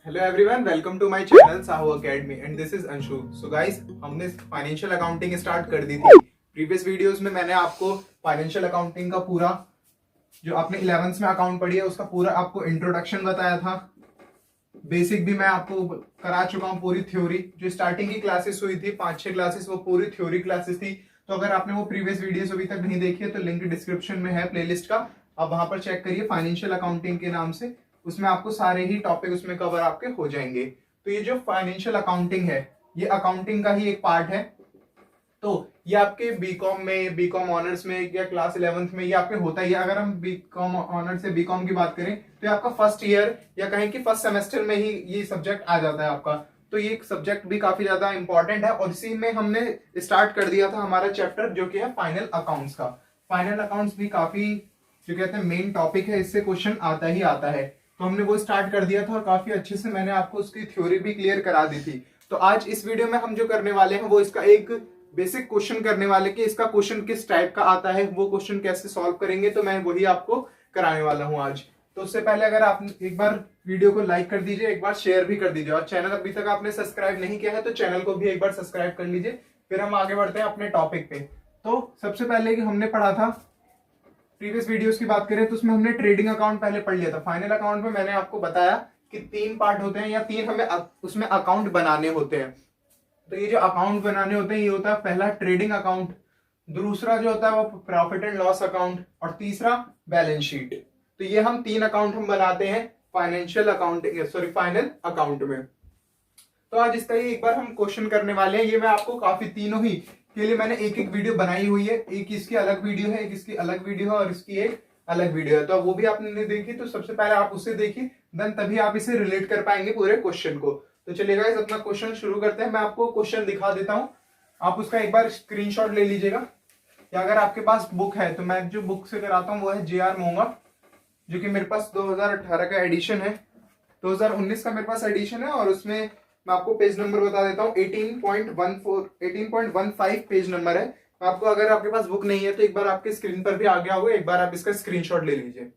Hello everyone, welcome to my channel Sahu academy and this is Anshu. So guys, हमने financial accounting start कर दी थी। Previous videos में मैंने आपको फाइनेंशियल अकाउंटिंग का पूरा जो आपने 11th में अकाउंट पढ़ी है उसका पूरा आपको इंट्रोडक्शन बताया था। बेसिक भी मैं आपको करा चुका हूँ, पूरी थ्योरी जो स्टार्टिंग की क्लासेस हुई थी 5-6 क्लासेस, वो पूरी थ्योरी क्लासेस थी। तो अगर आपने वो प्रीवियस वीडियोस अभी तक नहीं देखी है तो लिंक डिस्क्रिप्शन में है प्लेलिस्ट का, आप वहां पर चेक करिए फाइनेंशियल अकाउंटिंग के नाम से। उसमें आपको सारे ही टॉपिक उसमें कवर आपके हो जाएंगे। तो ये जो फाइनेंशियल अकाउंटिंग है ये अकाउंटिंग का ही एक पार्ट है। तो ये आपके बीकॉम में, बीकॉम ऑनर्स में या क्लास 11th में ये आपके होता ही है। अगर हम बीकॉम ऑनर्स से बीकॉम की बात करें तो ये आपका फर्स्ट ईयर या कहें कि फर्स्ट सेमेस्टर में ही ये सब्जेक्ट आ जाता है आपका। तो ये सब्जेक्ट भी काफी ज्यादा इंपॉर्टेंट है और इसी में हमने स्टार्ट कर दिया था हमारा चैप्टर जो कि है फाइनल अकाउंट्स का। फाइनल अकाउंट्स भी काफी जो कहते हैं मेन टॉपिक है, इससे क्वेश्चन आता ही आता है। तो हमने वो स्टार्ट कर दिया था और काफी अच्छे से मैंने आपको उसकी थ्योरी भी क्लियर करा दी थी। तो आज इस वीडियो में हम जो करने वाले हैं वो इसका एक बेसिक क्वेश्चन करने वाले कि इसका क्वेश्चन किस टाइप का आता है, वो क्वेश्चन कैसे सॉल्व करेंगे, तो मैं वही आपको कराने वाला हूं आज। तो उससे पहले अगर आप एक बार वीडियो को लाइक कर दीजिए, एक बार शेयर भी कर दीजिए और चैनल अभी तक आपने सब्सक्राइब नहीं किया है तो चैनल को भी एक बार सब्सक्राइब कर लीजिए। फिर हम आगे बढ़ते हैं अपने टॉपिक पे। तो सबसे पहले कि हमने पढ़ा था, प्रीवियस वीडियोस की बात करें तो उसमें हमने ट्रेडिंग अकाउंट पहले पढ़ लिया था। फाइनल अकाउंट में मैंने आपको बताया कि 3 पार्ट होते हैं या 3 हमें उसमें अकाउंट बनाने होते हैं। तो ये जो अकाउंट बनाने होते हैं ये होता है पहला ट्रेडिंग अकाउंट, दूसरा जो होता है वो प्रॉफिट एंड लॉस अकाउंट और तीसरा बैलेंस शीट। तो ये हम 3 अकाउंट हम बनाते हैं फाइनेंशियल अकाउंटिंग फाइनल अकाउंट में। तो आज इसका ही एक बार हम क्वेश्चन करने वाले हैं। ये मैं आपको काफी तीनों ही के लिए मैंने एक एक वीडियो बनाई हुई है। एक इसकी अलग वीडियो है, एक इसकी अलग वीडियो है और इसकी एक अलग वीडियो है। तो वो भी आपने नहीं देखी तो सबसे पहले आप उसे देखिए, देन तभी आप इसे रिलेट कर पाएंगे पूरे क्वेश्चन को। तो चलिए गाइस अपना क्वेश्चन शुरू करते हैं। मैं आपको क्वेश्चन दिखा देता हूं, आप उसका एक बार स्क्रीनशॉट ले लीजिएगा। या अगर आपके पास बुक है तो मैं जो बुक से कराता हूँ वो है JR मोंगा, जो कि मेरे पास 2018 का एडिशन है। 2019 का मेरे पास एडिशन है और उसमें मैं आपको पेज नंबर बता देता हूँ, 18.15 पेज नंबर है। आपको अगर आपके पास बुक नहीं है तो एक बार आपके स्क्रीन पर भी आ गया होगा, एक बार आप इसका स्क्रीनशॉट ले लीजिए।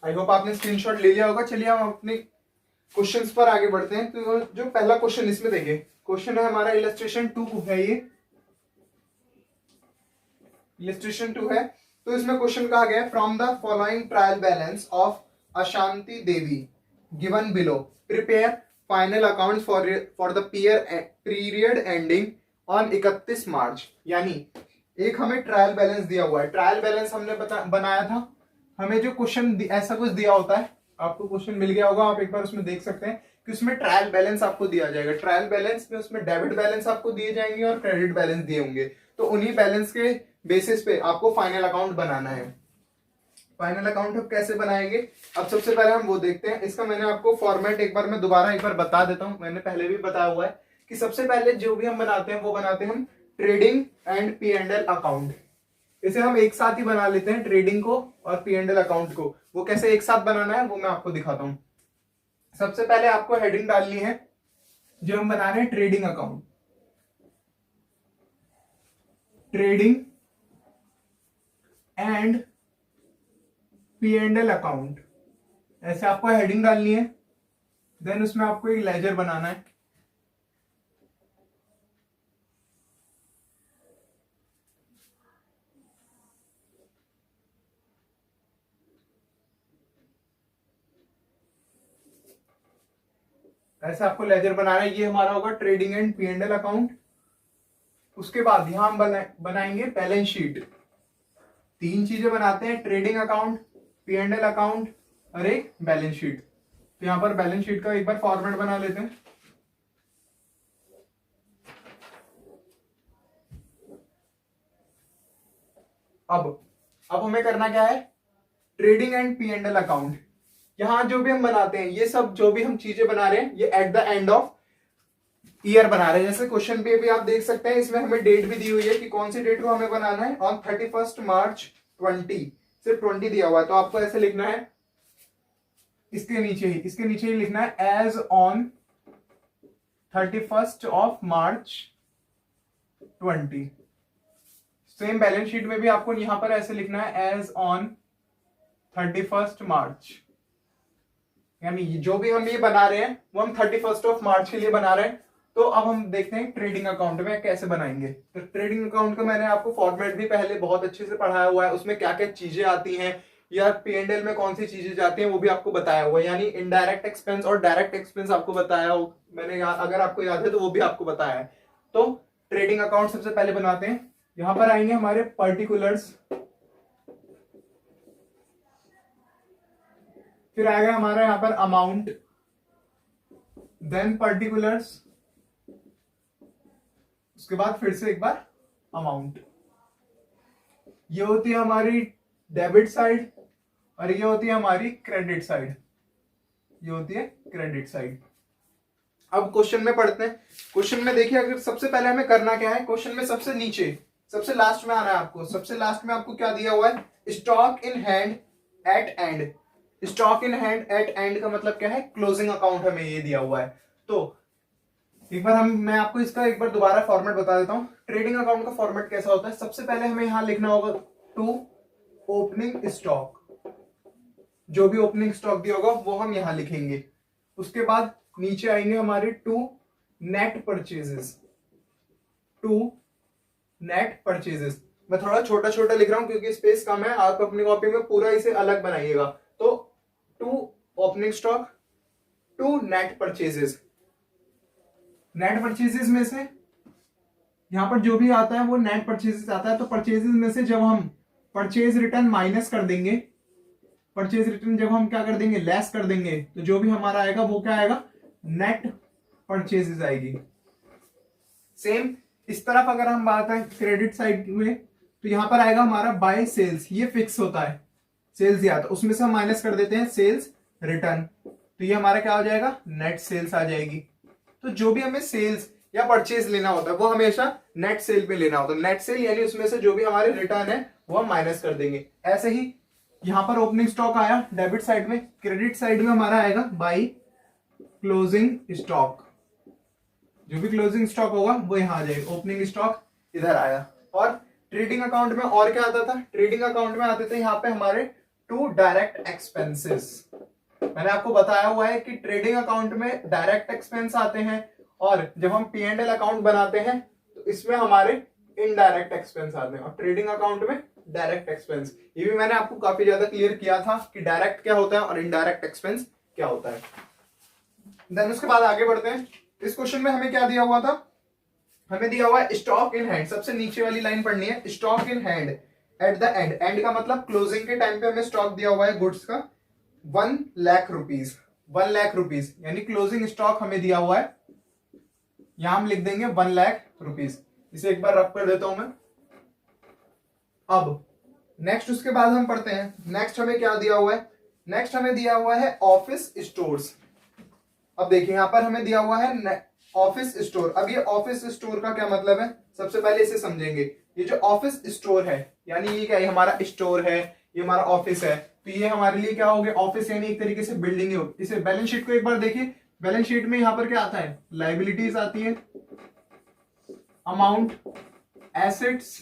आई होप आपने स्क्रीनशॉट ले लिया होगा। चलिए हम अपने क्वेश्चंस पर आगे बढ़ते हैं। तो जो पहला क्वेश्चन इसमें देखिए, क्वेश्चन है हमारा इलस्ट्रेशन 2 है, ये इलस्ट्रेशन 2 है। तो इसमें क्वेश्चन कहा गया है, from the following trial balance of Ashanti Devi given below prepare final accounts for the period ending on 31 March. यानी एक हमें ट्रायल बैलेंस दिया हुआ है। ट्रायल बैलेंस हमने बनाया था। हमें जो क्वेश्चन ऐसा कुछ दिया होता है, आपको क्वेश्चन मिल गया होगा, आप एक बार उसमें देख सकते हैं कि उसमें ट्रायल बैलेंस आपको दिया जाएगा। ट्रायल बैलेंस में उसमें डेबिट बैलेंस आपको दिए जाएंगे और क्रेडिट बैलेंस दिए होंगे। तो उन्हीं बैलेंस के बेसिस पे आपको फाइनल अकाउंट बनाना है। फाइनल अकाउंट हम कैसे बनाएंगे, अब सबसे पहले हम वो देखते हैं। इसका मैंने आपको फॉर्मेट एक बार मैं दोबारा एक बार बता देता हूं, मैंने पहले भी बताया हुआ है कि सबसे पहले जो भी हम बनाते हैं वो बनाते हैं हम ट्रेडिंग एंड P&L अकाउंट। इसे हम एक साथ ही बना लेते हैं, ट्रेडिंग को और P&L अकाउंट को। वो कैसे एक साथ बनाना है वो मैं आपको दिखाता हूं। सबसे पहले आपको हेडिंग डालनी है, जो हम बना रहे हैं trading account, trading and P&L account, ऐसे आपको हेडिंग डालनी है। देन उसमें आपको एक लेजर बनाना है। ऐसे आपको लेजर बनाना है, ये हमारा होगा ट्रेडिंग एंड P&L अकाउंट। उसके बाद यहां हम बनाएंगे बैलेंस शीट। 3 चीजें बनाते हैं, ट्रेडिंग अकाउंट, P&L अकाउंट और एक बैलेंस शीट। तो यहां पर बैलेंस शीट का एक बार फॉर्मेट बना लेते हैं। अब हमें करना क्या है, ट्रेडिंग एंड P&L अकाउंट। यहां जो भी हम बनाते हैं, ये सब जो भी हम चीजें बना रहे हैं ये at the end of year बना रहे हैं। जैसे क्वेश्चन पे भी आप देख सकते हैं, इसमें हमें डेट भी दी हुई है कि कौन सी डेट को हमें बनाना है, ऑन 31 मार्च 20, सिर्फ 20 दिया हुआ है। तो आपको ऐसे लिखना है, इसके नीचे ही लिखना है as on 31 March 20। Same balance sheet में भी आपको यहां पर ऐसे लिखना है एज ऑन 31 मार्च, यानी जो भी हम ये बना रहे हैं वो हम 31 मार्च के लिए बना रहे हैं। तो अब हम देखते हैं ट्रेडिंग अकाउंट में कैसे बनाएंगे। तो ट्रेडिंग अकाउंट का मैंने आपको फॉर्मेट भी पहले बहुत अच्छे से पढ़ाया हुआ है, उसमें क्या क्या चीजें आती हैं या P&L में कौन सी चीजें जाती हैं वो भी आपको बताया हुआ है, यानी इनडायरेक्ट एक्सपेंस और डायरेक्ट एक्सपेंस आपको बताया हो मैंने, अगर आपको याद है तो वो भी आपको बताया है। तो ट्रेडिंग अकाउंट सबसे पहले बनाते हैं। यहां पर आएंगे हमारे पर्टिकुलर्स, फिर आएगा हमारा यहां पर अमाउंट, देन पर्टिकुलर्स, उसके बाद फिर से एक बार अमाउंट। ये होती है हमारी डेबिट साइड और ये होती है हमारी क्रेडिट साइड, ये होती है क्रेडिट साइड। अब क्वेश्चन में पढ़ते हैं। क्वेश्चन में देखिए, अगर सबसे पहले हमें करना क्या है, क्वेश्चन में सबसे नीचे सबसे लास्ट में आना है आपको। सबसे लास्ट में आपको क्या दिया हुआ है, stock in hand eight and. Stock in hand eight and का मतलब क्या है, क्लोजिंग अकाउंट हमें ये दिया हुआ है। तो एक बार मैं आपको इसका एक बार दोबारा फॉर्मेट बता देता हूं। ट्रेडिंग अकाउंट का फॉर्मेट कैसा होता है, सबसे पहले हमें यहां लिखना होगा टू ओपनिंग स्टॉक, जो भी ओपनिंग स्टॉक दिया होगा वो हम यहां लिखेंगे। उसके बाद नीचे आएंगे हमारे to net purchases, to net purchases. मैं थोड़ा छोटा छोटा लिख रहा हूं क्योंकि स्पेस कम है, आप अपनी कॉपी में पूरा इसे अलग बनाइएगा। तो to opening stock, to net purchases. Net purchases में से यहां पर जो भी आता है वो नेट परचेजेस आता है। तो परचेजेस में से जब हम परचेज रिटर्न माइनस कर देंगे, परचेज रिटर्न जब हम क्या कर देंगे, लेस कर देंगे, तो जो भी हमारा आएगा वो क्या आएगा, नेट परचेजेस आएगी। सेम इस तरफ अगर हम बात है क्रेडिट साइड में, तो यहां पर आएगा हमारा बाय सेल्स, ये फिक्स होता है, सेल्स दिया तो उसमें से हम माइनस कर देते हैं सेल्स रिटर्न, तो ये हमारा क्या हो जाएगा, नेट सेल्स आ जाएगी। तो जो भी हमें सेल्स या परचेज लेना होता है वो हमेशा नेट सेल पे लेना होता है। नेट सेल यानी उसमें से जो भी हमारे रिटर्न है वो हम माइनस कर देंगे। ऐसे ही यहां पर ओपनिंग स्टॉक आया डेबिट साइड में, क्रेडिट साइड में हमारा आएगा बाय क्लोजिंग स्टॉक, जो भी क्लोजिंग स्टॉक होगा वो यहां आ जाएगा। ओपनिंग स्टॉक इधर आया। और ट्रेडिंग अकाउंट में और क्या आता था, ट्रेडिंग अकाउंट में आते थे यहाँ पे हमारे टू डायरेक्ट एक्सपेंसेस। मैंने आपको बताया हुआ है कि ट्रेडिंग अकाउंट में डायरेक्ट एक्सपेंस आते हैं और जब हम P&L अकाउंट बनाते हैं तो इसमें हमारे इनडायरेक्ट एक्सपेंस आते हैं और ट्रेडिंग अकाउंट में डायरेक्ट एक्सपेंस। ये भी मैंने आपको काफी ज्यादा क्लियर किया था कि डायरेक्ट क्या होता है और इनडायरेक्ट एक्सपेंस क्या होता है। देन उसके बाद आगे बढ़ते हैं। इस क्वेश्चन में हमें क्या दिया हुआ था, हमें दिया हुआ है स्टॉक इन हैंड। सबसे नीचे वाली लाइन पढ़नी है, stock in hand at the end. And का मतलब क्लोजिंग के टाइम पे हमें स्टॉक दिया हुआ है गुड्स का 1 लाख रुपीज, 1 लाख रुपीज यानी क्लोजिंग स्टॉक हमें दिया हुआ है। यहां हम लिख देंगे 1 लाख रुपीज। इसे एक बार रब कर देता हूं मैं। अब नेक्स्ट उसके बाद हम पढ़ते हैं, नेक्स्ट हमें क्या दिया हुआ है, नेक्स्ट हमें दिया हुआ है ऑफिस स्टोर्स। अब देखिए यहां पर हमें दिया हुआ है ऑफिस स्टोर। अब ये ऑफिस स्टोर का क्या मतलब है, सबसे पहले इसे समझेंगे। ये जो ऑफिस स्टोर है यानी ये क्या है, हमारा स्टोर है, ये हमारा ऑफिस है, तो ये हमारे लिए क्या हो गया, ऑफिस यानी एक तरीके से बिल्डिंग हो। इसे बैलेंस शीट को एक बार देखिए, बैलेंस शीट में यहां पर क्या आता है, लाइबिलिटीज आती है, अमाउंट, एसेट्स,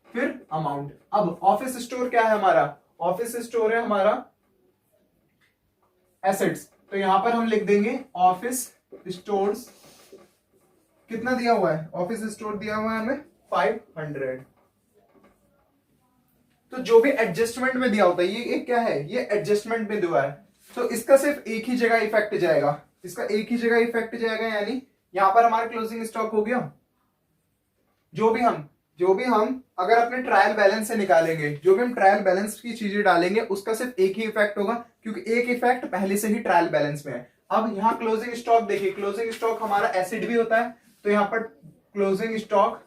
फिर अमाउंट। अब ऑफिस स्टोर क्या है हमारा, ऑफिस स्टोर है हमारा एसेट्स, तो यहां पर हम लिख देंगे ऑफिस स्टोर्स। कितना दिया हुआ है, ऑफिस स्टोर दिया हुआ है हमें 500। तो जो भी एडजस्टमेंट में दिया होता है, ये क्या है, ये एडजस्टमेंट में दिया है, तो इसका सिर्फ एक ही जगह इफेक्ट जाएगा, इसका एक ही जगह इफेक्ट जाएगा, यानी यहां पर हमारा क्लोजिंग स्टॉक हो गया। जो भी हम अगर अपने ट्रायल बैलेंस से निकालेंगे, जो भी हम ट्रायल बैलेंस की चीजें डालेंगे उसका सिर्फ एक ही इफेक्ट होगा, क्योंकि एक इफेक्ट पहले से ही ट्रायल बैलेंस में है। अब यहाँ क्लोजिंग स्टॉक देखिए, क्लोजिंग स्टॉक हमारा एसिड भी होता है, तो यहाँ पर क्लोजिंग स्टॉक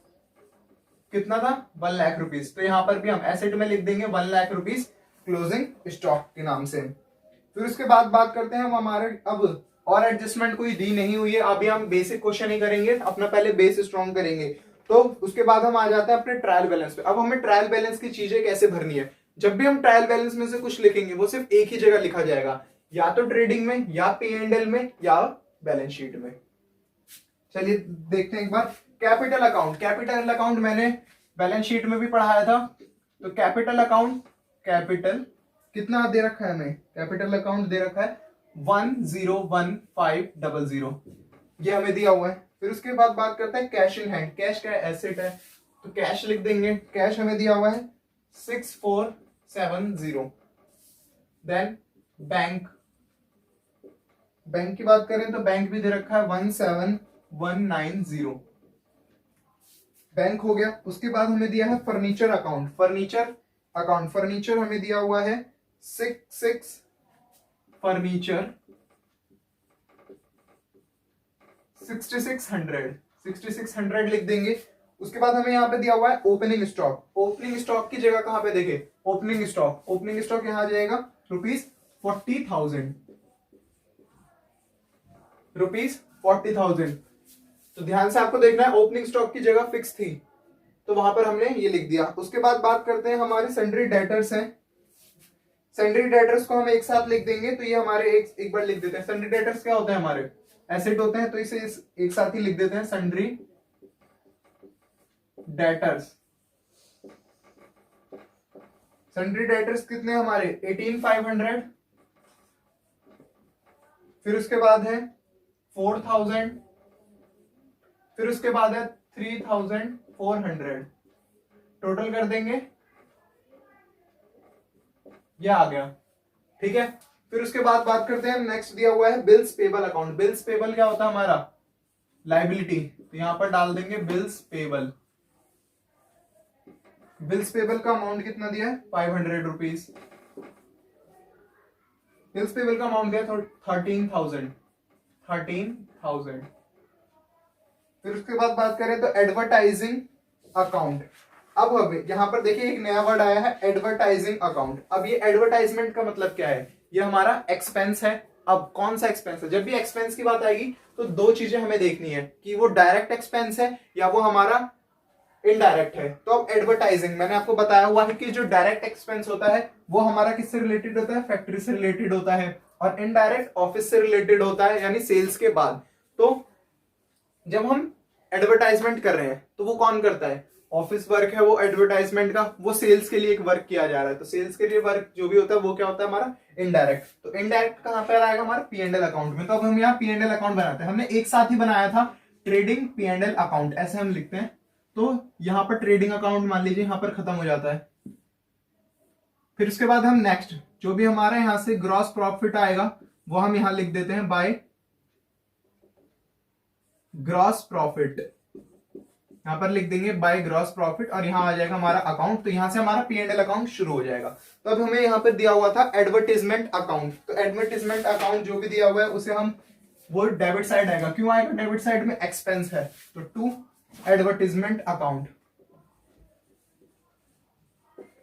कितना था, 1 लाख रुपीज, तो यहाँ पर भी हम एसिड में लिख देंगे 1 लाख रुपीज क्लोजिंग स्टॉक के नाम से। फिर उसके बाद बात करते हैं हम हमारे, अब और एडजस्टमेंट कोई दी नहीं हुई है, अभी हम बेसिक क्वेश्चन ही करेंगे, अपना पहले बेस स्ट्रॉन्ग करेंगे। तो उसके बाद हम आ जाते हैं अपने ट्रायल बैलेंस पे। अब हमें ट्रायल बैलेंस की चीजें कैसे भरनी है, जब भी हम ट्रायल बैलेंस में से कुछ लिखेंगे वो सिर्फ एक ही जगह लिखा जाएगा, या तो ट्रेडिंग में, या P&L में, या बैलेंस शीट में। चलिए देखते हैं एक बार कैपिटल अकाउंट। कैपिटल अकाउंट मैंने बैलेंस शीट में भी पढ़ाया था। तो कैपिटल अकाउंट, कैपिटल कितना दे रखा है हमें, कैपिटल अकाउंट दे रखा है 101500, ये हमें दिया हुआ है। फिर उसके बाद बात करते हैं कैश इन हैंड। कैश क्या एसेट है, तो कैश लिख देंगे। कैश हमें दिया हुआ है 6470। देन बैंक, बैंक की बात करें तो बैंक भी दे रखा है 17190, बैंक हो गया। उसके बाद हमें दिया है furniture account, furniture account, furniture हमें दिया हुआ है 66 फर्नीचर 6600 लिख देंगे। उसके बाद हमें यहाँ पे दिया हुआ है ओपनिंग स्टॉक। ओपनिंग स्टॉक की जगह कहां पे देखे, ओपनिंग स्टॉक, ओपनिंग स्टॉक यहां आ जाएगा ₹40,000, ₹40,000। तो ध्यान से आपको देखना है, ओपनिंग स्टॉक की जगह फिक्स थी तो वहां पर हमने ये लिख दिया। उसके बाद बात करते हैं हमारे सन्ड्री डेटर्स हैं। सन्ड्री डेटर्स को हम एक साथ लिख देंगे, तो ये हमारे एक बार लिख देते हैं। सन्ड्री डेटर्स क्या होते हैं, हमारे एसेट होते हैं, तो इसे एक साथ ही लिख देते हैं, सन्ड्री डेटर्स। सन्ड्री डेटर्स कितने हमारे 18,500। फिर उसके बाद है 4,000, फिर उसके बाद है 3,400, टोटल कर देंगे, ये आ गया, ठीक है। फिर उसके बाद बात करते हैं, नेक्स्ट दिया हुआ है bills payable account. Bills payable क्या होता है हमारा, लाइबिलिटी, तो यहां पर डाल देंगे बिल्स पेबल। बिल्स पेबल का अमाउंट कितना दिया है, 500 रुपीज। बिल्स पेबल का अमाउंट दिया 13,000। फिर उसके बाद बात करें तो एडवर्टाइजिंग अकाउंट। अब हमें यहां पर देखिए एक नया वर्ड आया है, एडवर्टाइजिंग अकाउंट। अब ये एडवर्टाइजमेंट का मतलब क्या है, ये हमारा एक्सपेंस है। अब कौन सा एक्सपेंस है, जब भी एक्सपेंस की बात आएगी तो दो चीजें हमें देखनी है कि वो डायरेक्ट एक्सपेंस है या वो हमारा इनडायरेक्ट है। तो अब एडवर्टाइजिंग, मैंने आपको बताया हुआ है कि जो डायरेक्ट एक्सपेंस होता है वो हमारा किससे रिलेटेड होता है, फैक्ट्री से रिलेटेड होता है, और इनडायरेक्ट ऑफिस से रिलेटेड होता है, यानी सेल्स के बाद। तो जब हम एडवर्टाइजमेंट कर रहे हैं तो वो कौन करता है, ऑफिस वर्क है वो एडवर्टाइजमेंट का, वो सेल्स के लिए एक वर्क किया जा रहा है। तो सेल्स के लिए वर्क जो भी होता है वो क्या होता है हमारा इनडायरेक्ट। तो इनडायरेक्ट कहां पर आएगा, हमारा P&L अकाउंट में। तो अब हम यहाँ P&L अकाउंट बनाते हैं, हमने एक साथ ही बनाया था ट्रेडिंग P&L अकाउंट, ऐसे हम लिखते हैं। तो यहां पर ट्रेडिंग अकाउंट मान लीजिए यहां पर खत्म हो जाता है। फिर उसके बाद हम नेक्स्ट जो भी हमारा यहां से ग्रॉस प्रॉफिट आएगा वो हम यहां लिख देते हैं बाय ग्रॉस प्रॉफिट, यहां पर लिख देंगे बाय ग्रॉस प्रॉफिट, और यहां आ जाएगा हमारा अकाउंट। तो यहां से हमारा P&L अकाउंट शुरू हो जाएगा। तो अब हमें यहां पर दिया हुआ था एडवर्टीजमेंट अकाउंट। तो एडवर्टीजमेंट अकाउंट जो भी दिया हुआ है उसे हम, वो डेबिट साइड आएगा। क्यों आएगा डेबिट साइड में, एक्सपेंस है। तो to advertisement account,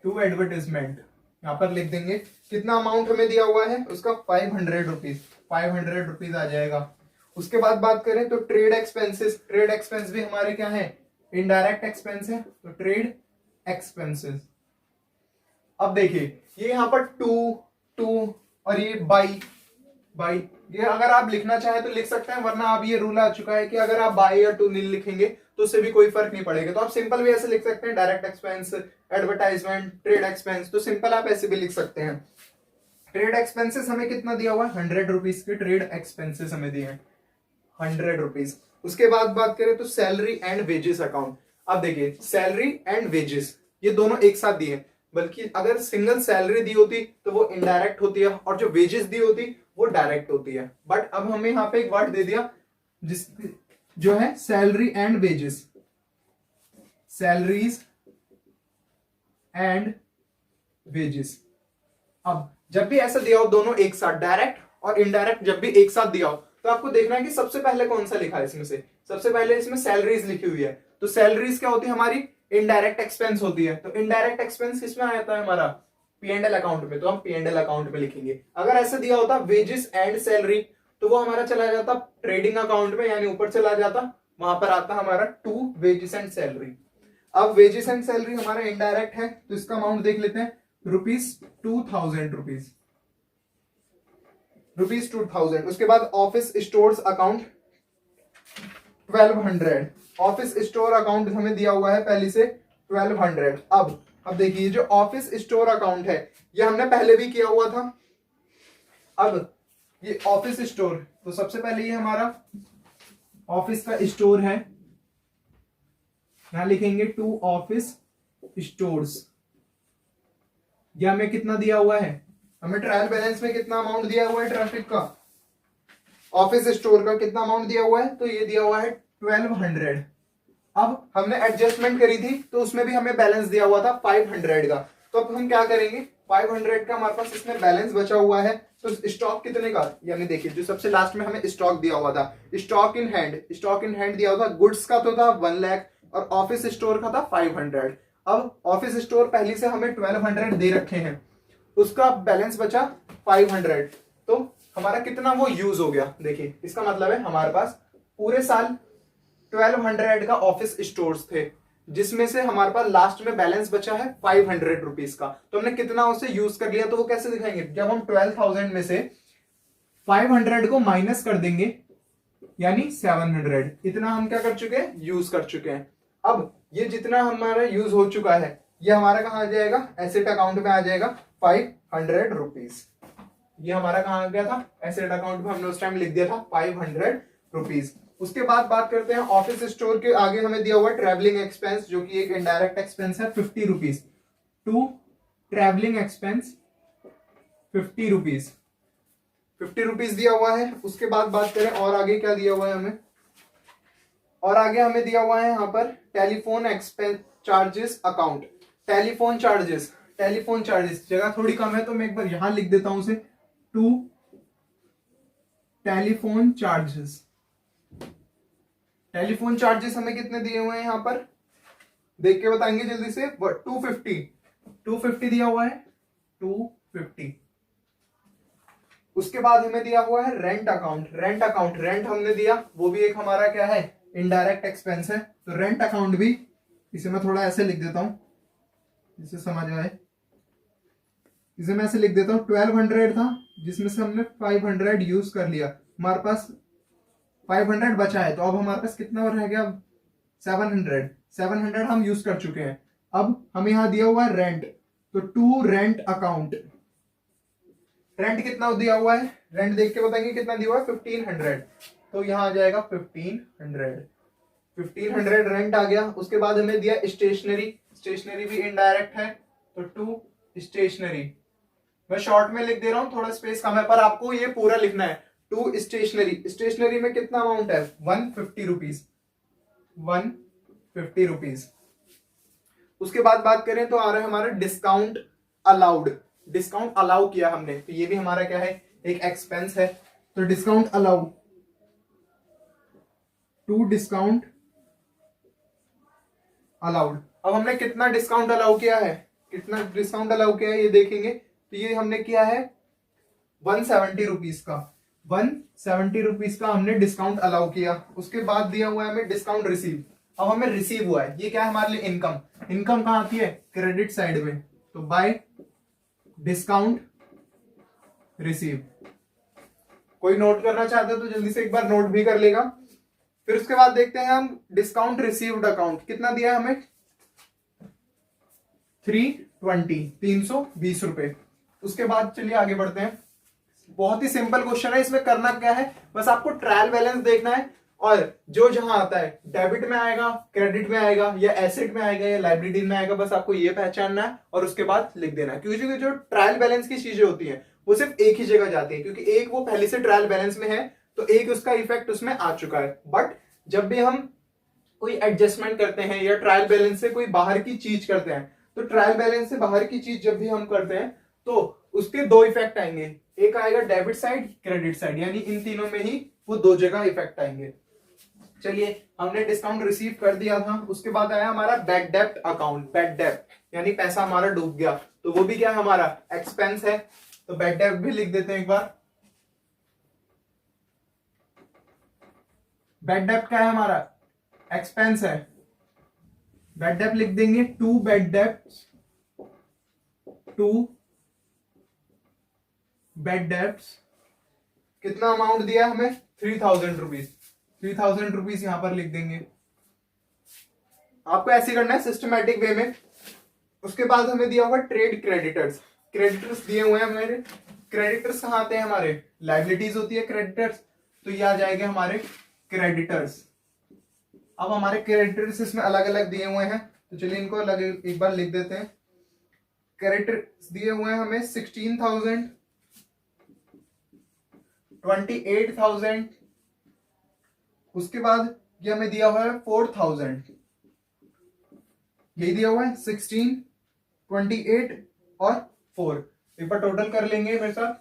to advertisement यहां पर लिख देंगे। कितना अमाउंट हमें दिया हुआ है उसका, 500 रुपीज, 500 रुपीज आ जाएगा। उसके बाद बात करें तो ट्रेड एक्सपेंसेस, ट्रेड एक्सपेंस भी हमारे क्या है, इनडायरेक्ट एक्सपेंस है। तो ट्रेड एक्सपेंसेस, अब देखिए ये यहां पर टू और ये बाई, ये अगर आप लिखना चाहे तो लिख सकते हैं, वरना अब ये रूल आ चुका है कि अगर आप बाई या टू नहीं लिखेंगे तो उससे भी कोई फर्क नहीं पड़ेगा। तो आप सिंपल भी ऐसे लिख सकते हैं, direct expense, advertisement, trade expense, तो सिंपल आप ऐसे भी लिख सकते हैं। ट्रेड एक्सपेंसेस हमें कितना दिया हुआ है, 100 रुपीज के ट्रेड एक्सपेंसेस हमें दिए हैं, 100 रुपीज। उसके बाद बात करें तो सैलरी एंड वेजेस अकाउंट। अब देखिए सैलरी एंड वेजेस ये दोनों एक साथ दिए, बल्कि अगर सिंगल सैलरी दी होती तो वो इनडायरेक्ट होती है, और जो वेजेस दी होती वो डायरेक्ट होती है। बट अब हमें यहाँ पे एक वर्ड दे दिया जिस जो है salary and wages, salaries and wages. अब जब भी ऐसा दिया हो दोनों एक साथ, डायरेक्ट और इनडायरेक्ट जब भी एक साथ दिया हो, तो आपको देखना है कि सबसे पहले कौन सा लिखा है इसमें से। सबसे पहले इसमें सैलरीज लिखी हुई है, तो सैलरीज क्या होती है हमारी, इनडायरेक्ट एक्सपेंस होती है। तो इनडायरेक्ट एक्सपेंस किसमें आता है हमारा, P&L अकाउंट में, तो हम P&L अकाउंट में लिखेंगे। अगर ऐसे दिया होता वेजेस एंड सैलरी तो वो हमारा चला जाता ट्रेडिंग अकाउंट में, यानी ऊपर चला जाता, वहां पर आता हमारा टू वेजेस एंड सैलरी। अब वेजेस एंड सैलरी हमारा इनडायरेक्ट है, तो इसका अमाउंट देख लेते हैं, ₹2000 ₹2000। उसके बाद office stores account 1200, office store account हमें दिया हुआ है पहले से 1200। अब देखिए जो ऑफिस स्टोर अकाउंट है ये हमने पहले भी किया हुआ था। अब ये ऑफिस स्टोर, तो सबसे पहले ये हमारा ऑफिस का स्टोर है, यहां लिखेंगे टू ऑफिस स्टोर्स। ये हमें कितना दिया हुआ है, हमें ट्रायल बैलेंस में कितना अमाउंट दिया हुआ है ट्रैफिक का, ऑफिस स्टोर का कितना अमाउंट दिया हुआ है, तो ये दिया हुआ है 1200। अब हमने एडजस्टमेंट करी थी तो उसमें भी हमें बैलेंस दिया हुआ था 500 का। तो अब हम क्या करेंगे, 500 का हमारे पास इसमें बैलेंस बचा हुआ है, तो स्टॉक कितने का, यानी देखिए जो सबसे लास्ट में हमें स्टॉक दिया हुआ था, स्टॉक इन हैंड दिया हुआ था, गुड्स का तो था 1 लाख और ऑफिस स्टोर का था 500। अब ऑफिस स्टोर पहले से हमें 1200 दे रखे हैं, उसका बैलेंस बचा 500, तो हमारा कितना वो यूज हो गया। देखिए इसका मतलब है हमारे पास पूरे साल 1200 का ऑफिस स्टोर्स थे, जिसमें से हमारे पास लास्ट में बैलेंस बचा है 500 रुपीज का, तो हमने कितना उसे यूज कर लिया। तो वो कैसे दिखाएंगे, जब हम 12,000 में से 500 को माइनस कर देंगे यानी 700, इतना हम क्या कर चुके हैं, यूज कर चुके हैं। अब ये जितना हमारा यूज हो चुका है ये हमारा कहाँ आ जाएगा, एसेट अकाउंट में आ जाएगा 500 रुपीज। ये हमारा कहाँ आ गया था, एसेट अकाउंट में हमने उस टाइम लिख दिया था 500 रुपीज। उसके बाद बात करते हैं ऑफिस स्टोर के आगे हमें दिया हुआ ट्रैवलिंग एक्सपेंस, जो कि एक इनडायरेक्ट एक्सपेंस है 50 rupees, to travelling expense 50 rupees, 50 rupees दिया हुआ है। उसके बाद बात करें और आगे क्या दिया हुआ है हमें, और आगे हमें दिया हुआ है यहाँ पर telephone expense charges account, telephone charges जगह थोड़ी कम है तो मैं एक बार यहां लिख देता हूं उसे, to telephone charges. Telephone charges हमें कितने दिए हुए हैं यहां पर, देख के बताएंगे जल्दी से, 250 दिया हुआ है, 250। उसके बाद हमें दिया हुआ है रेंट अकाउंट, रेंट हमने दिया, वो भी एक हमारा क्या है, इनडायरेक्ट एक्सपेंस है। तो रेंट अकाउंट भी, इसे मैं थोड़ा ऐसे लिख देता हूं जिससे समझ आए, इसे मैं ऐसे लिख देता हूं, 1200 था जिसमें से हमने 500 यूज कर लिया, हमारे पास 500 बचा है, तो अब हमारे पास कितना रह गया, 700 हम यूज कर चुके हैं। अब हमें यहां दिया हुआ है रेंट, तो टू रेंट अकाउंट, रेंट कितना दिया हुआ है, रेंट देख के बताएंगे कितना दिया हुआ है, 1500, तो यहां आ जाएगा 1500 रेंट आ गया। उसके बाद हमें दिया स्टेशनरी भी इनडायरेक्ट है, तो टू स्टेशनरी, मैं शॉर्ट में लिख दे रहा हूं, थोड़ा स्पेस कम है पर आपको ये पूरा लिखना है। टू स्टेशनरी में कितना अमाउंट है, 150 रुपीज, 150 रुपीज। उसके बाद बात करें तो आ रहा है हमारा डिस्काउंट अलाउ किया हमने, तो ये भी हमारा क्या है, एक एक्सपेंस है। तो discount allow, to discount allowed. अब हमने कितना डिस्काउंट अलाउ किया है, ये देखेंगे, तो ये हमने किया है 170 रुपीज का, 170 रुपीज का हमने डिस्काउंट अलाउ किया। उसके बाद दिया हुआ है हमें डिस्काउंट रिसीव, अब हमें रिसीव हुआ है, ये क्या है हमारे लिए, इनकम कहां आती है, क्रेडिट साइड में, तो बाय डिस्काउंट रिसीव। कोई नोट करना चाहता है तो जल्दी से एक बार नोट भी कर लेगा। फिर उसके बाद देखते हैं हम डिस्काउंट रिसीव्ड अकाउंट, कितना दिया है हमें, 320 रुपए। उसके बाद चलिए आगे बढ़ते हैं, बहुत ही सिंपल क्वेश्चन है, इसमें करना क्या है, बस आपको ट्रायल बैलेंस देखना है, और जो जहां आता है डेबिट में आएगा, क्रेडिट में आएगा, या एसेट में आएगा, या लाइबिलिटी में आएगा, बस आपको ये पहचानना है और उसके बाद लिख देना है। क्योंकि जो ट्रायल बैलेंस की चीजें होती हैं वो सिर्फ एक ही जगह जाती है, क्योंकि एक वो पहले से ट्रायल बैलेंस में है, तो एक उसका इफेक्ट उसमें आ चुका है। बट जब भी हम कोई एडजस्टमेंट करते हैं या ट्रायल बैलेंस से कोई बाहर की चीज करते हैं, तो ट्रायल बैलेंस से बाहर की चीज जब भी हम करते हैं तो उसके दो इफेक्ट आएंगे, एक आएगा डेबिट साइड, क्रेडिट साइड, यानी इन तीनों में ही वो दो जगह इफेक्ट आएंगे। चलिए हमने डिस्काउंट रिसीव कर दिया था। उसके बाद आया हमारा बैड डेप्ट अकाउंट, बैड डेप्ट यानी पैसा हमारा डूब गया, तो वो भी क्या है, हमारा एक्सपेंस है, तो बैड डेप्ट भी लिख देते हैं एक बार। बैड डेप्ट क्या है, हमारा एक्सपेंस है, बैड डेप्ट लिख देंगे, to bad dept, to bad डेप्ट। कितना अमाउंट दिया हमें, 3000 रुपीज, 3000 रुपीज यहां पर लिख देंगे। आपको ऐसे करना है सिस्टमैटिक वे में। उसके बाद हमें दिया हुआ ट्रेड क्रेडिटर्स, क्रेडिटर्स दिए हुए हैं हमारे। क्रेडिटर्स कहाँ आते हैं हमारे, लाइबिलिटीज होती है क्रेडिटर्स, तो ये आ जाएंगे हमारे क्रेडिटर्स। अब हमारे क्रेडिटर्स इसमें अलग अलग दिए हुए हैं, तो चलिए इनको अलग एक बार लिख देते हैं। क्रेडिटर्स दिए हुए हैं हमें 16,000, 28,000, उसके बाद ये हमें दिया हुआ है 4,000, यही दिया हुआ है 16, 28 और 4। एक बार टोटल कर लेंगे मेरे साथ,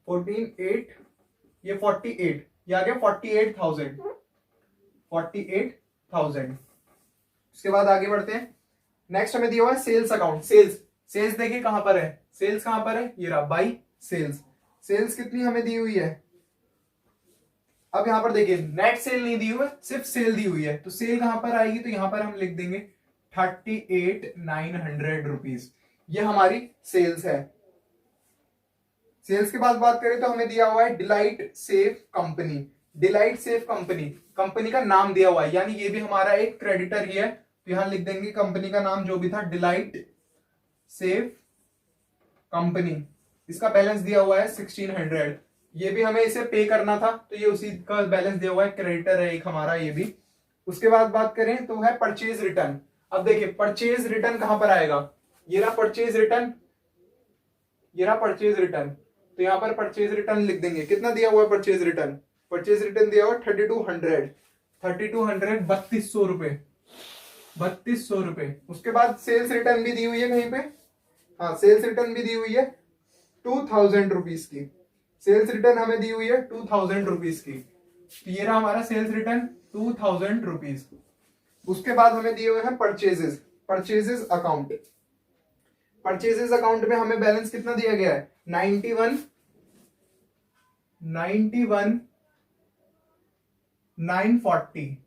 14, 8, ये 48, ये आ गया 48,000, 48,000। उसके बाद आगे बढ़ते हैं। नेक्स्ट हमें दिया हुआ है सेल्स अकाउंट। सेल्स देखिए कहां पर है, सेल्स कहां पर है, ये रहा बाई सेल्स। सेल्स कितनी हमें दी हुई है, अब यहां पर देखिए नेट सेल नहीं दी हुई है, सिर्फ सेल दी हुई है, तो सेल कहां पर आएगी, तो यहां पर हम लिख देंगे 38,900 रुपीज, ये हमारी सेल्स है। सेल्स के बाद बात करें तो हमें दिया हुआ है delight safe company. Delight safe company, company का नाम दिया हुआ है, यानी ये भी हमारा एक क्रेडिटर ही है, तो यहां लिख देंगे कंपनी का नाम जो भी था डिलाइट सेफ कंपनी। इसका बैलेंस दिया हुआ है 1600, ये भी हमें इसे पे करना था, तो ये उसी का बैलेंस दिया हुआ है, क्रेडिटर है एक हमारा ये भी। उसके बाद बात करें तो है परचेज रिटर्न। अब देखिए परचेज रिटर्न कहां पर आएगा, ये रहा परचेज रिटर्न, ये रहा परचेज रिटर्न, तो यहां पर परचेज रिटर्न लिख देंगे। कितना दिया हुआ है परचेज रिटर्न, परचेज रिटर्न दिया हुआ 3200, 3200 रुपए, 3200 रुपए। उसके बाद सेल्स रिटर्न भी दी हुई है कहीं पे, हाँ सेल्स रिटर्न भी दी हुई है 2000 रुपीज की, सेल्स रिटर्न हमें दी हुई है 2000 रुपीज की, तो ये रहा हमारा सेल्स रिटर्न 2000 रुपीज। उसके बाद हमें दिए हुए हैं purchases, purchases account. Purchases account में हमें बैलेंस कितना दिया गया है, 91, 940,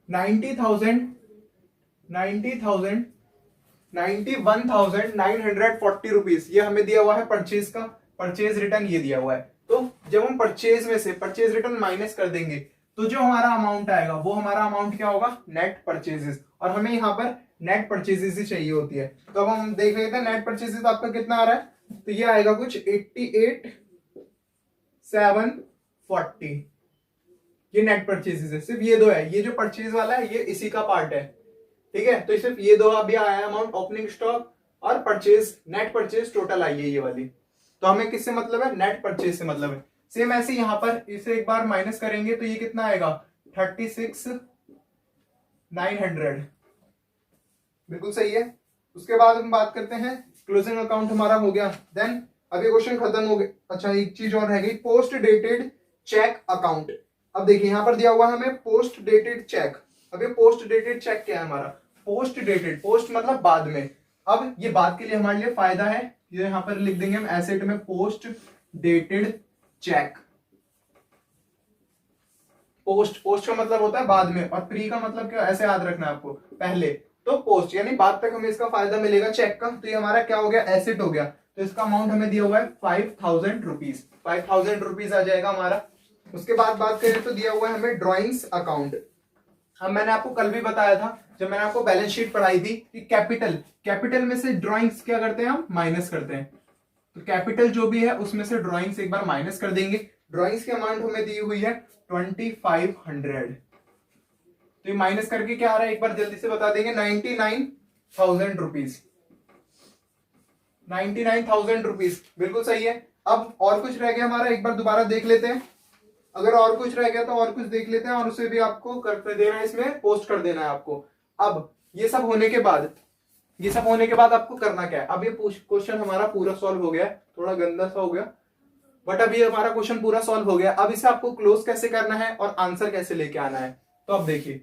90,000, 91,940 रुपीज, ये हमें दिया हुआ है परचेज का, परचेज रिटर्न ये दिया हुआ है। तो जब हम परचेज में से परचेज रिटर्न माइनस कर देंगे तो जो हमारा अमाउंट आएगा वो हमारा अमाउंट क्या होगा, नेट परचेजेस, और हमें यहाँ पर नेट परचेजेस ही चाहिए होती है। तो अब हम देख लेते हैं नेट परचेजेस आपका कितना आ रहा है, तो ये आएगा कुछ 88,740, ये नेट परचेजेस है। सिर्फ ये दो है, ये जो परचेज वाला है ये इसी का पार्ट है, ठीक है। तो सिर्फ ये दो अभी आया है अमाउंट, ओपनिंग स्टॉक और purchase, net purchase total I है ये वाली। तो हमें किससे मतलब है, नेट परचेज से मतलब है। सेम ऐसे यहां पर इसे एक बार माइनस करेंगे तो ये कितना आएगा 36,900, बिल्कुल सही है। उसके बाद हम बात करते हैं क्लोजिंग अकाउंट हमारा हो गया, देन अभी क्वेश्चन खत्म हो गया। अच्छा एक चीज और रह गई, पोस्ट डेटेड चेक अकाउंट। अब देखिए यहां पर दिया हुआ है हमें पोस्ट डेटेड चेक। अब ये पोस्ट डेटेड चेक क्या है हमारा, पोस्ट डेटेड, पोस्ट मतलब बाद में, अब ये बाद के लिए हमारे लिए फायदा है, ये यहां पर लिख देंगे हम एसेट में पोस्ट डेटेड चेक। पोस्ट का मतलब होता है बाद में, और प्री का मतलब क्या, ऐसे याद रखना है आपको, पहले। तो पोस्ट यानी बाद तक हमें इसका फायदा मिलेगा चेक का, तो ये हमारा क्या हो गया, एसेट हो गया। तो इसका अमाउंट हमें दिया हुआ है 5,000 रुपीज, 5,000 रुपीज आ जाएगा हमारा। उसके बाद बात करें तो दिया हुआ है हमें ड्रॉइंग्स अकाउंट। अब मैंने आपको कल भी बताया था जब मैंने आपको बैलेंस शीट पढ़ाई थी कि कैपिटल में से ड्रॉइंग्स क्या करते हैं, हम माइनस करते हैं। तो कैपिटल जो भी है उसमें से ड्रॉइंग्स एक बार माइनस कर देंगे। ड्रॉइंग्स की अमाउंट हमें दी हुई है 2500, तो ये माइनस करके क्या आ रहा है एक बार जल्दी से बता देंगे, 99,000 रुपीज, 99,000 रुपीज, बिल्कुल सही है। अब और कुछ रह गया हमारा, एक बार दोबारा देख लेते हैं। अगर और कुछ रह गया तो और कुछ देख लेते हैं, और उसे भी आपको कर देना है, इसमें पोस्ट कर देना है आपको। अब ये सब होने के बाद, ये सब होने के बाद आपको करना क्या है, अब ये क्वेश्चन हमारा पूरा सॉल्व हो गया, थोड़ा गंदा सा हो गया बट अब ये हमारा क्वेश्चन पूरा सॉल्व हो गया। अब इसे आपको क्लोज कैसे करना है और आंसर कैसे लेके आना है, तो अब देखिए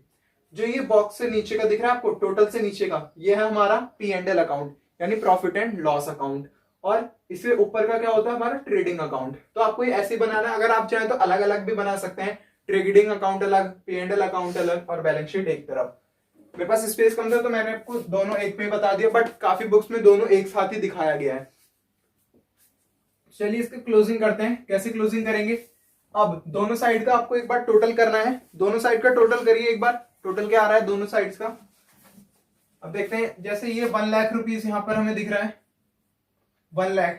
जो ये बॉक्स से नीचे का दिख रहा है आपको, टोटल से नीचे का, ये है हमारा P&L अकाउंट यानी प्रॉफिट एंड लॉस अकाउंट, और इससे ऊपर का क्या होता है हमारा ट्रेडिंग अकाउंट। तो आपको ये ऐसे बनाना है, अगर आप चाहें तो अलग अलग भी बना सकते हैं, ट्रेडिंग अकाउंट अलग, P&L अकाउंट अलग और बैलेंस शीट एक तरफ। मेरे पास स्पेस कम था तो मैंने आपको दोनों एक में बता दिया, बट काफी बुक्स में दोनों एक साथ ही दिखाया गया है। चलिए इसकी क्लोजिंग करते हैं, कैसे क्लोजिंग करेंगे। अब दोनों साइड का आपको एक बार टोटल करना है, दोनों साइड का टोटल करिए एक बार, टोटल क्या आ रहा है दोनों साइड्स का। अब देखते हैं, जैसे ये 1 लाख रुपीज यहाँ पर हमें दिख रहा है 1 लाख,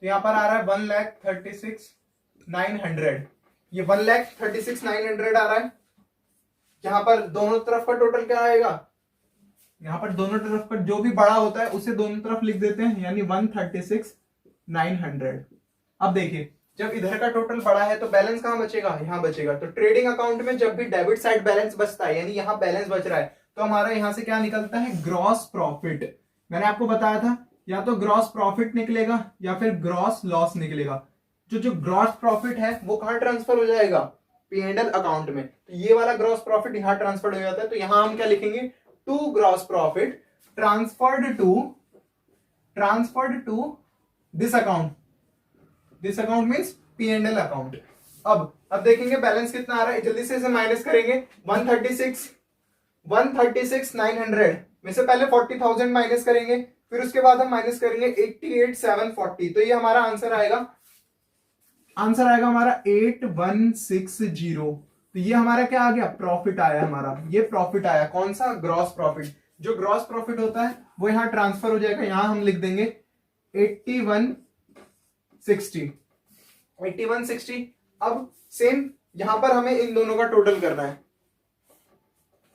तो यहाँ पर आ रहा है 1,36,900। ये 1,36,900 आ रहा है। यहाँ पर दोनों तरफ का टोटल क्या आएगा, यहाँ पर दोनों तरफ पर जो भी बड़ा होता है उसे दोनों तरफ लिख देते हैं, यानी 136,900। अब देखिए जब इधर का टोटल बड़ा है तो बैलेंस कहां बचेगा, यहाँ बचेगा। तो ट्रेडिंग अकाउंट में जब भी डेबिट साइड बैलेंस बचता है, यानी यहाँ बैलेंस बच रहा है, तो हमारा यहां से क्या निकलता है, ग्रॉस प्रॉफिट। मैंने आपको बताया था या तो ग्रॉस प्रॉफिट निकलेगा या फिर ग्रॉस लॉस निकलेगा। जो ग्रॉस प्रॉफिट है वो कहां ट्रांसफर हो जाएगा, P&L अकाउंट में। तो ये वाला ग्रॉस प्रॉफिट यहाँ ट्रांसफर हो जाता है। तो यहां हम क्या लिखेंगे, to gross profit transferred to this account. This account means P&L account. अब देखेंगे बैलेंस कितना आ रहा है, जल्दी से इसे माइनस करेंगे। 136,900 में से पहले 40,000 माइनस करेंगे, फिर उसके बाद हम माइनस करेंगे 88,740। तो ये हमारा आंसर आएगा हमारा 8160। तो ये हमारा क्या आ गया, प्रॉफिट आया हमारा। ये प्रॉफिट आया, कौन सा, ग्रॉस प्रॉफिट। जो ग्रॉस प्रॉफिट होता है वो यहां ट्रांसफर हो जाएगा। यहां हम लिख देंगे 8160। अब सेम यहां पर हमें इन दोनों का टोटल करना है,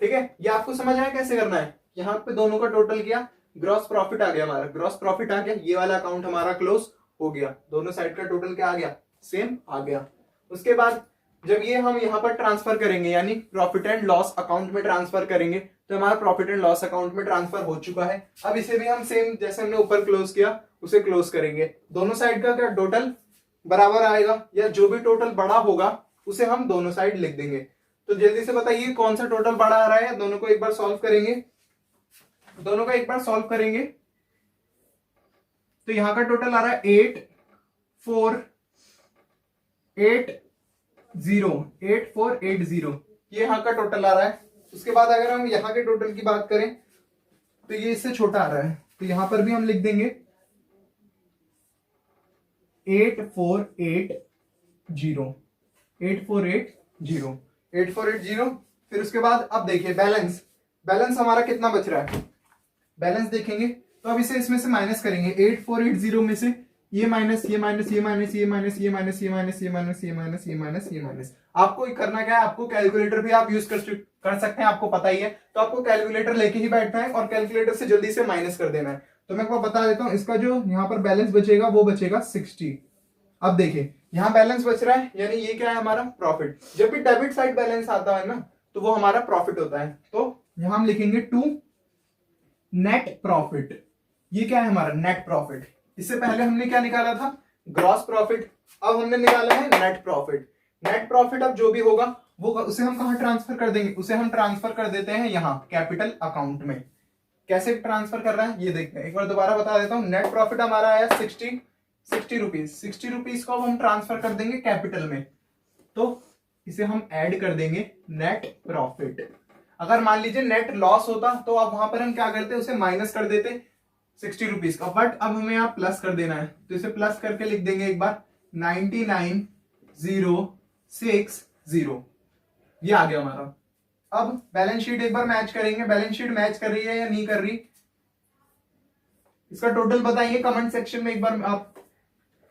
ठीक है। ये आपको समझ आया कैसे करना है। यहां पे दोनों का टोटल किया, ग्रॉस प्रॉफिट आ गया हमारा, ग्रॉस प्रॉफिट आ गया, ये वाला अकाउंट हमारा क्लोज हो गया। दोनों साइड का टोटल क्या आ गया, सेम आ गया। उसके बाद जब ये हम यहाँ पर ट्रांसफर करेंगे, यानी प्रॉफिट एंड लॉस अकाउंट में ट्रांसफर करेंगे, तो हमारा प्रॉफिट एंड लॉस अकाउंट में ट्रांसफर हो चुका है। अब इसे भी हम सेम जैसे हमने ऊपर क्लोज किया उसे क्लोज करेंगे। दोनों साइड का क्या टोटल बराबर आएगा, या जो भी टोटल बड़ा होगा उसे हम दोनों साइड लिख देंगे। तो जल्दी से बताइए कौन सा टोटल बड़ा आ रहा है। दोनों को एक बार सॉल्व करेंगे, तो यहां का टोटल आ रहा है 8480। ये यहां का टोटल आ रहा है। उसके बाद अगर हम यहां के टोटल की बात करें तो ये इससे छोटा आ रहा है, तो यहां पर भी हम लिख देंगे 8480। फिर उसके बाद अब देखिए बैलेंस हमारा कितना बच रहा है। बैलेंस देखेंगे तो अब इसे इसमें से माइनस करेंगे। 8480 में से ये माइनस, ये माइनस, ये माइनस, ये माइनस, ये माइनस, ये माइनस, ये माइनस, ये माइनस, ये माइनस, ये माइनस। आपको करना क्या है, आपको कैलकुलेटर भी आप यूज कर सकते हैं, आपको पता ही है। तो आपको कैलकुलेटर लेके ही बैठना है और कैलकुलेटर से जल्दी से माइनस कर देना है। तो मैं आपको बता देता हूं, इसका जो यहाँ पर बैलेंस बचेगा वो बचेगा 60। अब देखिए यहाँ बैलेंस बच रहा है, यानी ये क्या है हमारा प्रॉफिट। जब भी डेबिट साइड बैलेंस आता है ना तो वो हमारा प्रॉफिट होता है। तो यहां हम लिखेंगे टू नेट प्रॉफिट। ये क्या है हमारा नेट प्रॉफिट। इससे पहले हमने क्या निकाला था, ग्रॉस प्रॉफिट। अब हमने निकाला है नेट प्रॉफिट। नेट प्रॉफिट अब जो भी होगा वो उसे हम कहां ट्रांसफर कर देंगे, उसे हम ट्रांसफर कर देते हैं यहाँ कैपिटल अकाउंट में। कैसे ट्रांसफर कर रहा है ये देखते हैं, एक बार दोबारा बता देता हूं। नेट प्रॉफिट हमारा आया 60 रुपीज। 60 रुपीज को अब हम ट्रांसफर कर देंगे कैपिटल में, तो इसे हम ऐड कर देंगे नेट प्रॉफिट। अगर मान लीजिए नेट लॉस होता तो अब वहां पर हम क्या करते, उसे माइनस कर देते 60 रुपीज का, बट अब हमें यहाँ प्लस कर देना है, तो इसे प्लस करके लिख देंगे एक बार 99,060। ये आ गया हमारा। अब बैलेंस शीट एक बार मैच करेंगे, बैलेंस शीट मैच कर रही है या नहीं कर रही, इसका टोटल बताइए कमेंट सेक्शन में एक बार। आप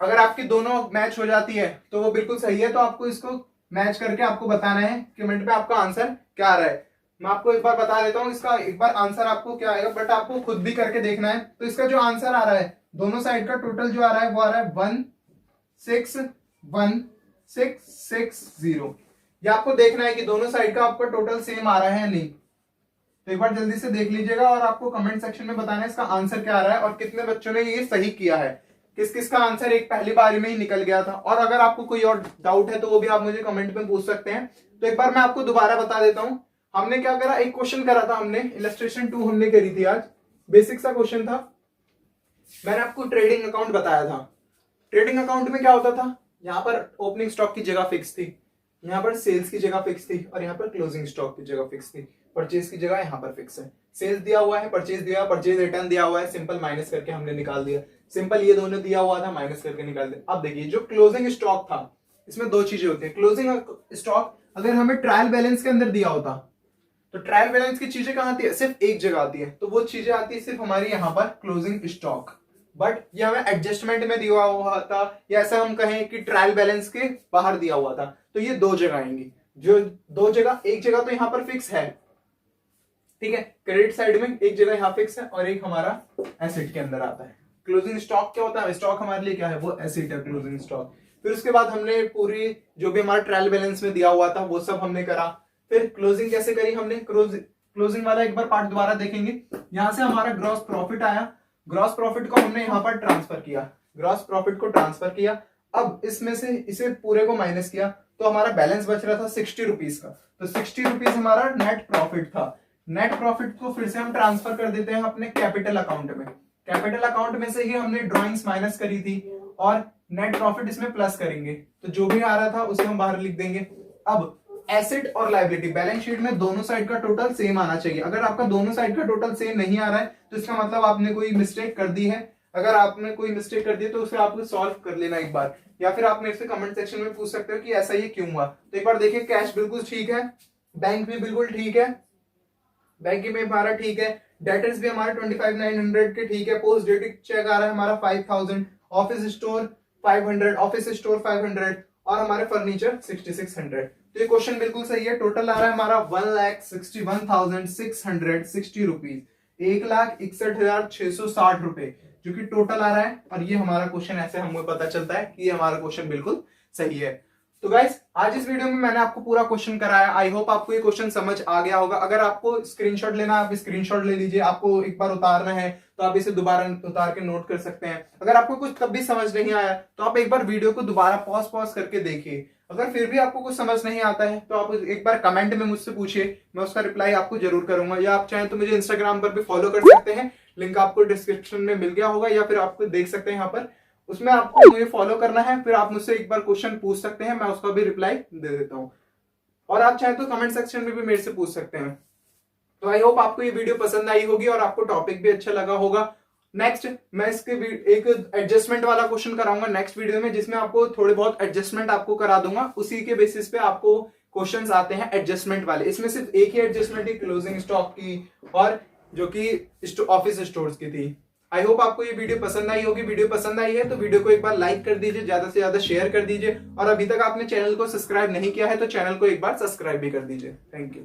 अगर आपकी दोनों मैच हो जाती है तो वो बिल्कुल सही है, तो आपको इसको मैच करके आपको बताना है कमेंट पे आपका आंसर क्या आ रहा है। मैं आपको एक बार बता देता हूं इसका एक बार आंसर आपको क्या आएगा, बट आपको खुद भी करके देखना है। तो इसका जो आंसर आ रहा है दोनों साइड का टोटल जो आ रहा है वो आ रहा है 161,660। ये आपको देखना है कि दोनों साइड का आपका टोटल सेम आ रहा है या नहीं। तो एक बार जल्दी से देख लीजिएगा और आपको कमेंट सेक्शन में बताना है इसका आंसर क्या आ रहा है और कितने बच्चों ने ये सही किया है। किस किस का आंसर एक पहली बारी में ही निकल गया था। और अगर आपको कोई और डाउट है तो वो भी आप मुझे कमेंट में पूछ सकते हैं। तो एक बार मैं आपको दोबारा बता देता हूं, हमने क्या करा, एक क्वेश्चन करा था हमने, इलस्ट्रेशन 2 हमने करी थी आज। बेसिक सा क्वेश्चन था। मैंने आपको ट्रेडिंग अकाउंट बताया था। ट्रेडिंग अकाउंट में क्या होता था, यहाँ पर ओपनिंग स्टॉक की जगह फिक्स थी, यहाँ पर सेल्स की जगह फिक्स थी और यहाँ पर क्लोजिंग स्टॉक की जगह फिक्स थी। परचेज की जगह यहाँ पर फिक्स है। सेल्स दिया हुआ है, परचेज दिया, परचेज रिटर्न दिया हुआ है, सिंपल माइनस करके हमने निकाल दिया। सिंपल ये दोनों दिया हुआ था, माइनस करके निकाल दिया। अब देखिए जो क्लोजिंग स्टॉक था इसमें दो चीजें होती है। क्लोजिंग स्टॉक अगर हमें ट्रायल बैलेंस के अंदर दिया होता तो ट्रायल बैलेंस की चीजें कहाँ आती है, सिर्फ एक जगह आती है, तो वो चीजें आती है सिर्फ हमारी यहाँ पर क्लोजिंग स्टॉक। बट ये हमें एडजस्टमेंट में दिया हुआ था, या ऐसा हम कहें कि ट्रायल बैलेंस के बाहर दिया हुआ था, तो ये दो जगह आएंगी। जो दो जगह, एक जगह तो यहाँ पर फिक्स है, ठीक है, क्रेडिट साइड में एक जगह यहाँ फिक्स है और एक हमारा एसेट के अंदर आता है। क्लोजिंग स्टॉक क्या होता है, स्टॉक हमारे लिए क्या है, वो एसेट है क्लोजिंग स्टॉक। फिर उसके बाद हमने पूरी जो भी हमारा ट्रायल बैलेंस में दिया हुआ था वो सब हमने करा। फिर क्लोजिंग कैसे करी हमने, क्लोजिंग वाला एक बार पार्ट दोबारा देखेंगे। यहां से हमारा ग्रॉस प्रॉफिट आया, ग्रॉस प्रॉफिट को हमने यहां पर ट्रांसफर किया, ग्रॉस प्रॉफिट को ट्रांसफर किया। अब इसमें से इसे पूरे को माइनस किया तो हमारा बैलेंस बच रहा था 60 रुपीज का, तो 60 रुपीज हमारा नेट प्रॉफिट था। नेट प्रॉफिट को फिर से हम ट्रांसफर कर देते हैं अपने कैपिटल अकाउंट में। कैपिटल अकाउंट में से ही हमने ड्रॉइंग्स माइनस करी थी और नेट प्रॉफिट इसमें प्लस करेंगे, तो जो भी आ रहा था उसे हम बाहर लिख देंगे। अब एसेट और लायबिलिटी, बैलेंस शीट में दोनों साइड का टोटल सेम आना चाहिए। अगर आपका दोनों साइड का टोटल सेम नहीं आ रहा है तो इसका मतलब आपने कोई मिस्टेक कर दी है। अगर आपने कोई मिस्टेक कर दी है तो उसे आपको सॉल्व कर लेना एक बार, या फिर आप मेरे से कमेंट सेक्शन में पूछ सकते हो कि ऐसा ये क्यों हुआ। तो एक बार देखिए, कैश बिल्कुल ठीक है, बैंक भी बिल्कुल ठीक है, बैंक में हमारा ठीक है, डेटर्स भी हमारा 25,900 के ठीक है, पोस्ट डेटेड चेक आ रहा है हमारा 5,000, ऑफिस स्टोर 500, ऑफिस स्टोर 500 और हमारे फर्नीचर 6600। तो ये क्वेश्चन बिल्कुल सही है। टोटल आ रहा है हमारा 1,61,660 रुपीज, 1,61,660 रुपए जो कि टोटल आ रहा है। और ये हमारा क्वेश्चन ऐसे हमें पता चलता है कि ये हमारा क्वेश्चन बिल्कुल सही है। तो गाइस आज इस वीडियो में मैंने आपको पूरा क्वेश्चन कराया। आई होप आपको ये क्वेश्चन समझ आ गया होगा। अगर आपको स्क्रीनशॉट लेना है आप स्क्रीनशॉट ले लीजिए, आपको एक बार उतारना है तो आप इसे दोबारा उतार के नोट कर सकते हैं। अगर आपको कुछ तब भी समझ नहीं आया तो आप एक बार वीडियो को दोबारा पॉज करके देखिए। अगर फिर भी आपको कुछ समझ नहीं आता है तो आप एक बार कमेंट में मुझसे पूछिए, मैं उसका रिप्लाई आपको जरूर करूंगा। या आप चाहें तो मुझे इंस्टाग्राम पर भी फॉलो कर सकते हैं, लिंक आपको डिस्क्रिप्शन में मिल गया होगा, या फिर आपको देख सकते हैं यहाँ पर, उसमें आपको मुझे फॉलो करना है। फिर आप मुझसे एक बार क्वेश्चन पूछ सकते हैं, मैं उसका भी रिप्लाई दे देता हूं। और आप चाहें तो कमेंट सेक्शन में भी मेरे से पूछ सकते हैं। तो आई होप आपको ये वीडियो पसंद आई होगी और आपको टॉपिक भी अच्छा लगा होगा। नेक्स्ट मैं इसके एक एडजस्टमेंट वाला क्वेश्चन कराऊंगा नेक्स्ट वीडियो में, जिसमें आपको थोड़े बहुत एडजस्टमेंट आपको करा दूंगा। उसी के बेसिस पे आपको क्वेश्चंस आते हैं एडजस्टमेंट वाले। इसमें सिर्फ एक ही एडजस्टमेंट है क्लोजिंग स्टॉक की, और जो कि ऑफिस स्टोर्स की थी। आई होप आपको ये वीडियो पसंद आई होगी। वीडियो पसंद आई है तो वीडियो को एक बार लाइक कर दीजिए, ज्यादा से ज्यादा शेयर कर दीजिए, और अभी तक आपने चैनल को सब्सक्राइब नहीं किया है तो चैनल को एक बार सब्सक्राइब भी कर दीजिए। Thank you.